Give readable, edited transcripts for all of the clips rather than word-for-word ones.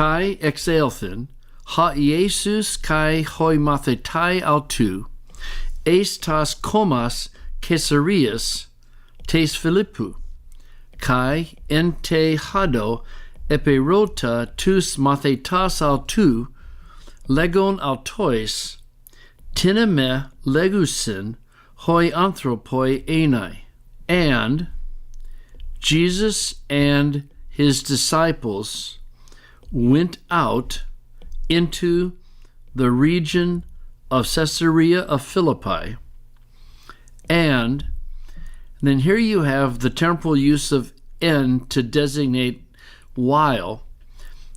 kai exaelthin, ha Iesus kai hoi mathetai autou, estas komas Caesarias tes Philippou, kai en te hado eperota tous mathetas autou, legon autois, tineme legusin hoi anthropoi enai. And Jesus and his disciples went out into the region of Caesarea of Philippi. And then here you have the temporal use of en to designate while.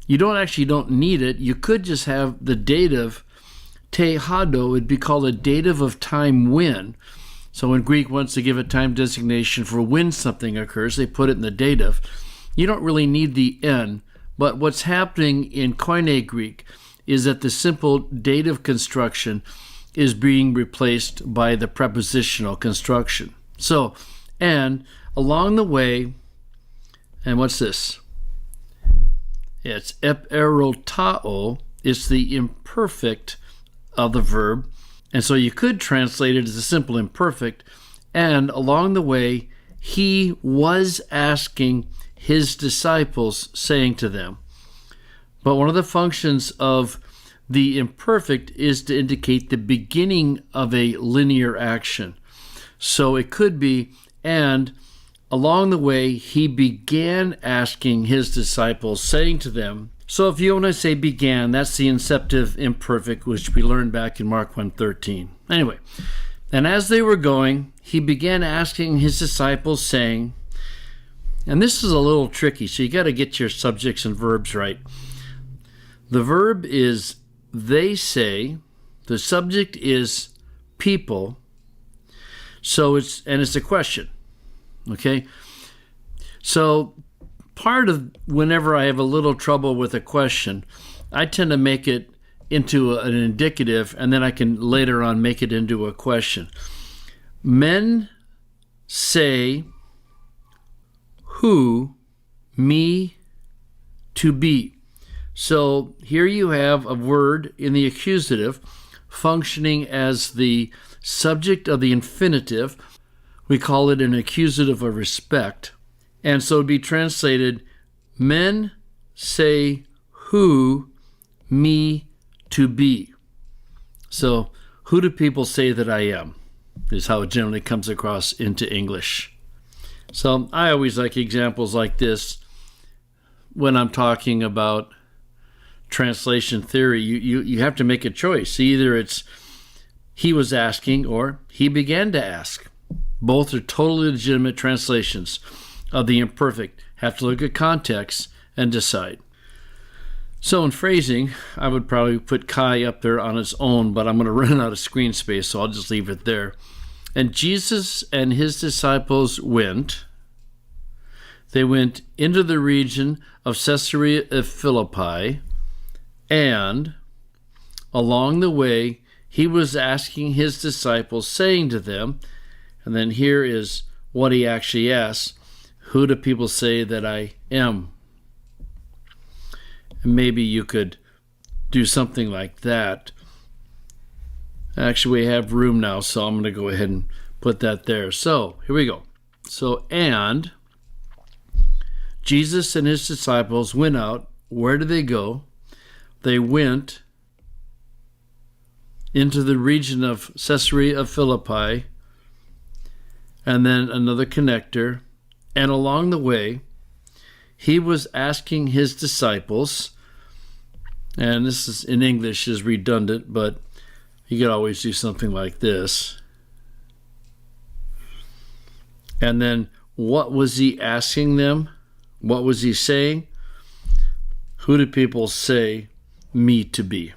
You don't need it. You could just have the dative te hado. Would be called a dative of time when. So when Greek wants to give a time designation for when something occurs, they put it in the dative. You don't really need the en, but what's happening in Koine Greek is that the simple dative construction is being replaced by the prepositional construction. So, and along the way, and what's this? It's eperotao. It's the imperfect of the verb. And so you could translate it as a simple imperfect. And along the way, he was asking his disciples, saying to them. But one of the functions of the imperfect is to indicate the beginning of a linear action. So it could be, and along the way, he began asking his disciples, saying to them. So if you want to say began, that's the inceptive imperfect, which we learned back in Mark 1:13. Anyway, and as they were going, he began asking his disciples, saying, and this is a little tricky, so you got to get your subjects and verbs right. The verb is they say, the subject is people, so it's a question, okay? So part of whenever I have a little trouble with a question, I tend to make it into an indicative, and then I can later on make it into a question. Men say who me to be. So here you have a word in the accusative functioning as the subject of the infinitive. We call it an accusative of respect. And so it would be translated, men say who me to be. So who do people say that I am is how it generally comes across into English. So I always like examples like this when I'm talking about translation theory. You have to make a choice. Either it's he was asking or he began to ask. Both are totally legitimate translations of the imperfect. Have to look at context and decide. So in phrasing, I would probably put Kai up there on its own, but I'm going to run out of screen space, so I'll just leave it there. And Jesus and his disciples went. They went into the region of Caesarea of Philippi, and along the way, he was asking his disciples, saying to them, and then here is what he actually asked, who do people say that I am? And maybe you could do something like that. Actually, we have room now, so I'm going to go ahead and put that there. So here we go. So, and Jesus and his disciples went out. Where did they go? They went into the region of Caesarea of Philippi, and then another connector. And along the way, he was asking his disciples, and this is in English is redundant, but you could always do something like this. And then what was he asking them? What was he saying? Who do people say me to be?